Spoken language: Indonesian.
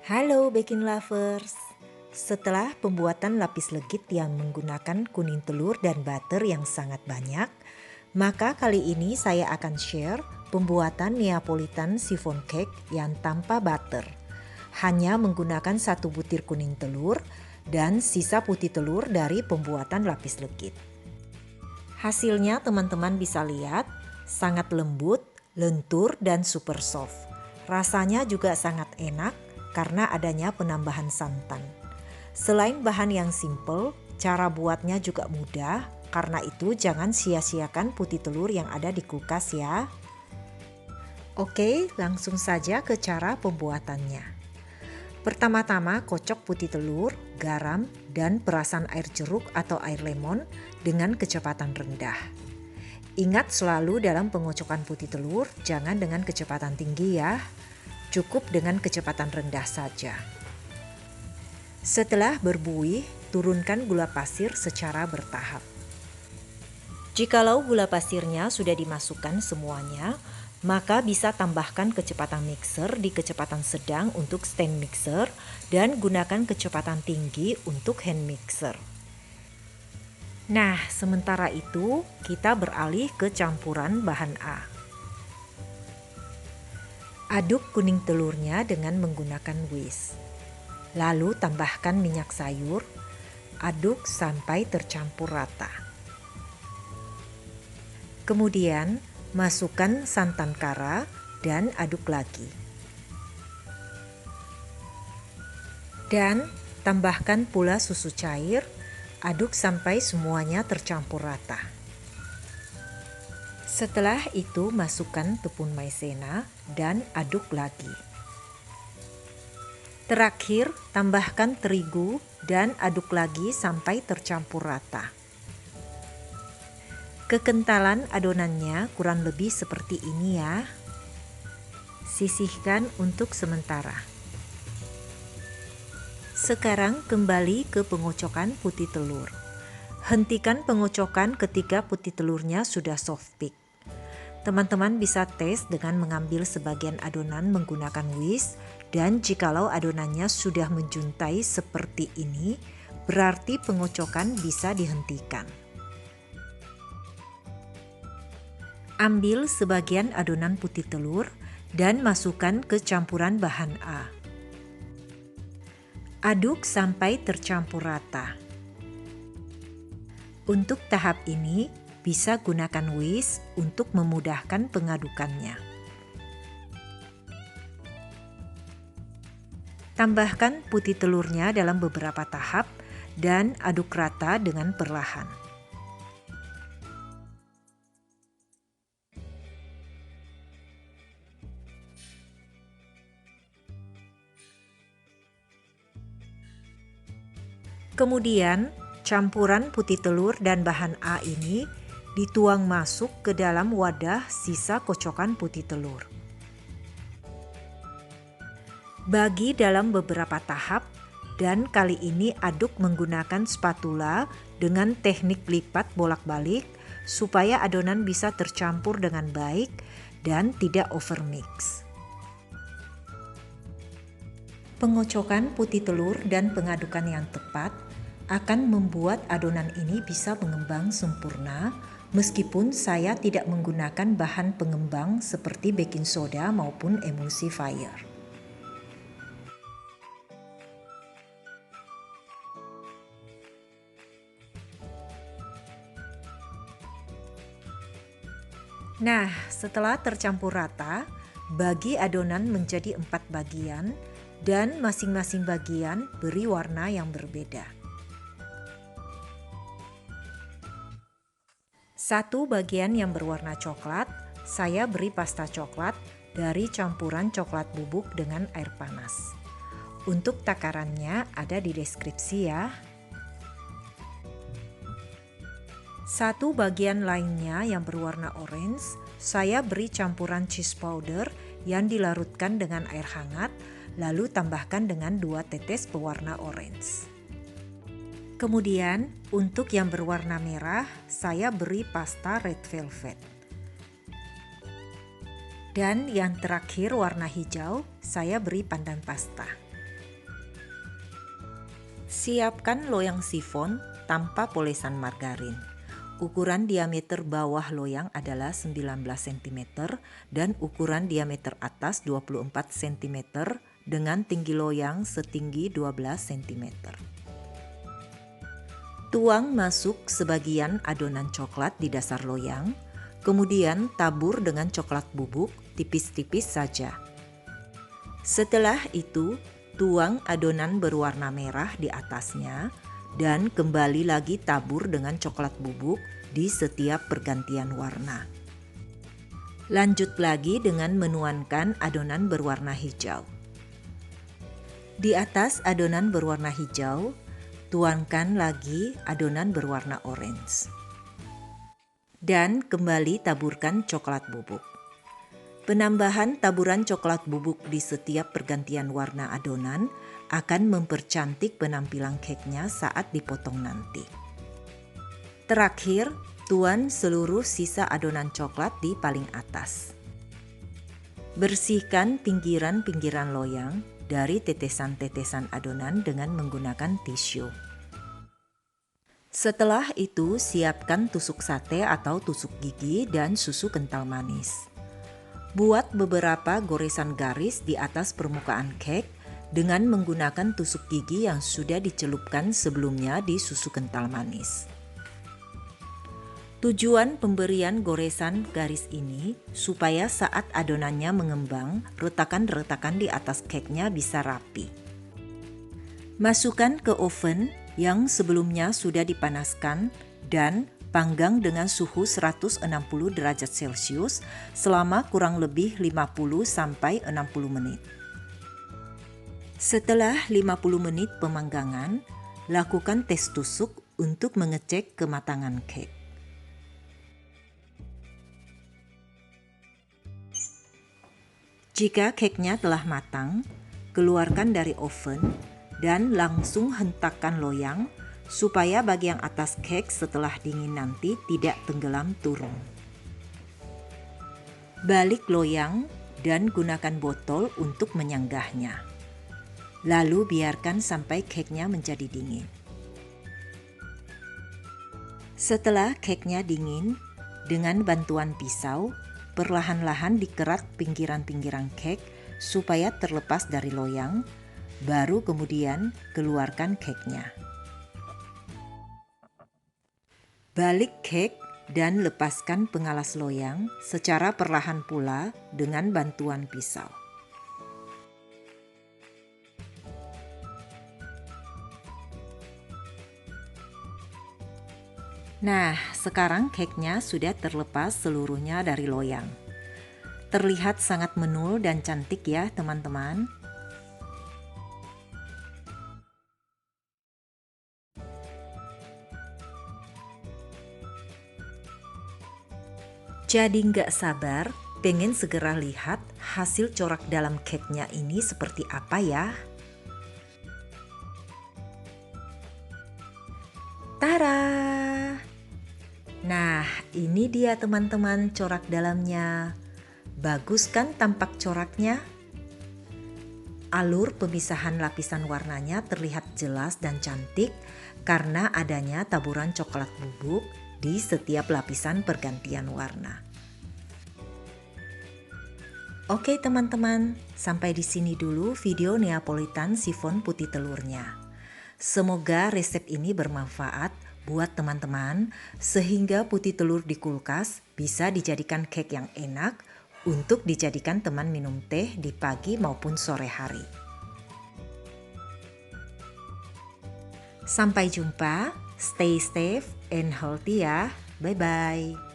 Halo baking lovers. Setelah pembuatan lapis legit yang menggunakan kuning telur dan butter yang sangat banyak, maka kali ini saya akan share pembuatan Neapolitan chiffon cake yang tanpa butter. Hanya menggunakan 1 butir kuning telur dan sisa putih telur dari pembuatan lapis legit. Hasilnya teman-teman bisa lihat, sangat lembut, lentur dan super soft. Rasanya juga sangat enak karena adanya penambahan santan. Selain bahan yang simple, cara buatnya juga mudah. Karena itu jangan sia-siakan putih telur yang ada di kulkas ya. Oke, langsung saja ke cara pembuatannya. Pertama-tama kocok putih telur, garam, dan perasan air jeruk atau air lemon dengan kecepatan rendah. Ingat selalu dalam pengocokan putih telur, jangan dengan kecepatan tinggi ya. Cukup dengan kecepatan rendah saja. Setelah berbuih, turunkan gula pasir secara bertahap. Jikalau gula pasirnya sudah dimasukkan semuanya, maka bisa tambahkan kecepatan mixer di kecepatan sedang untuk stand mixer dan gunakan kecepatan tinggi untuk hand mixer. Nah, sementara itu kita beralih ke campuran bahan A. Aduk kuning telurnya dengan menggunakan whisk. Lalu tambahkan minyak sayur, aduk sampai tercampur rata. Kemudian masukkan santan kara dan aduk lagi. Dan tambahkan pula susu cair, aduk sampai semuanya tercampur rata. Setelah itu masukkan tepung maizena dan aduk lagi. Terakhir tambahkan terigu dan aduk lagi sampai tercampur rata. Kekentalan adonannya kurang lebih seperti ini ya. Sisihkan untuk sementara. Sekarang kembali ke pengocokan putih telur. Hentikan pengocokan ketika putih telurnya sudah soft peak. Teman-teman bisa tes dengan mengambil sebagian adonan menggunakan whisk, dan jikalau adonannya sudah menjuntai seperti ini, berarti pengocokan bisa dihentikan. Ambil sebagian adonan putih telur dan masukkan ke campuran bahan A. Aduk sampai tercampur rata. Untuk tahap ini, bisa gunakan whisk untuk memudahkan pengadukannya. Tambahkan putih telurnya dalam beberapa tahap dan aduk rata dengan perlahan. Kemudian, campuran putih telur dan bahan A ini dituang masuk ke dalam wadah sisa kocokan putih telur. Bagi dalam beberapa tahap dan kali ini aduk menggunakan spatula dengan teknik lipat bolak-balik supaya adonan bisa tercampur dengan baik dan tidak overmix. Pengocokan putih telur dan pengadukan yang tepat akan membuat adonan ini bisa mengembang sempurna meskipun saya tidak menggunakan bahan pengembang seperti baking soda maupun emulsifier. Nah, setelah tercampur rata, bagi adonan menjadi 4 bagian dan masing-masing bagian beri warna yang berbeda. Satu bagian yang berwarna coklat, saya beri pasta coklat dari campuran coklat bubuk dengan air panas. Untuk takarannya ada di deskripsi ya. Satu bagian lainnya yang berwarna orange, saya beri campuran cheese powder yang dilarutkan dengan air hangat, lalu tambahkan dengan 2 tetes pewarna orange. Kemudian untuk yang berwarna merah, saya beri pasta red velvet. Dan yang terakhir warna hijau, saya beri pandan pasta. Siapkan loyang sifon tanpa polesan margarin. Ukuran diameter bawah loyang adalah 19 cm dan ukuran diameter atas 24 cm dengan tinggi loyang setinggi 12 cm. Tuang masuk sebagian adonan coklat di dasar loyang, kemudian tabur dengan coklat bubuk tipis-tipis saja. Setelah itu, tuang adonan berwarna merah di atasnya dan kembali lagi tabur dengan coklat bubuk di setiap pergantian warna. Lanjut lagi dengan menuangkan adonan berwarna hijau. Di atas adonan berwarna hijau, tuangkan lagi adonan berwarna orange. Dan kembali taburkan coklat bubuk. Penambahan taburan coklat bubuk di setiap pergantian warna adonan akan mempercantik penampilan cake-nya saat dipotong nanti. Terakhir, tuang seluruh sisa adonan coklat di paling atas. Bersihkan pinggiran-pinggiran loyang dari tetesan-tetesan adonan dengan menggunakan tisu. Setelah itu, siapkan tusuk sate atau tusuk gigi dan susu kental manis. Buat beberapa goresan garis di atas permukaan cake dengan menggunakan tusuk gigi yang sudah dicelupkan sebelumnya di susu kental manis. Tujuan pemberian goresan garis ini supaya saat adonannya mengembang, retakan-retakan di atas cake-nya bisa rapi. Masukkan ke oven yang sebelumnya sudah dipanaskan dan panggang dengan suhu 160 derajat Celcius selama kurang lebih 50-60 menit. Setelah 50 menit pemanggangan, lakukan tes tusuk untuk mengecek kematangan cake. Jika cake-nya telah matang, keluarkan dari oven dan langsung hentakkan loyang supaya bagian atas cake setelah dingin nanti tidak tenggelam turun. Balik loyang dan gunakan botol untuk menyanggahnya. Lalu biarkan sampai cake-nya menjadi dingin. Setelah cake-nya dingin, dengan bantuan pisau, perlahan-lahan dikerat pinggiran-pinggiran cake supaya terlepas dari loyang, baru kemudian keluarkan cake-nya. Balik cake dan lepaskan pengalas loyang secara perlahan pula dengan bantuan pisau. Nah, sekarang cake-nya sudah terlepas seluruhnya dari loyang. Terlihat sangat menul dan cantik ya teman-teman. Jadi nggak sabar, pengen segera lihat hasil corak dalam cake-nya ini seperti apa ya. Tara! Nah, ini dia teman-teman corak dalamnya. Bagus kan tampak coraknya? Alur pemisahan lapisan warnanya terlihat jelas dan cantik karena adanya taburan coklat bubuk di setiap lapisan pergantian warna. Oke teman-teman, sampai di sini dulu video Neapolitan sifon putih telurnya. Semoga resep ini bermanfaat buat teman-teman sehingga putih telur di kulkas bisa dijadikan cake yang enak untuk dijadikan teman minum teh di pagi maupun sore hari. Sampai jumpa, stay safe and healthy ya. Bye-bye.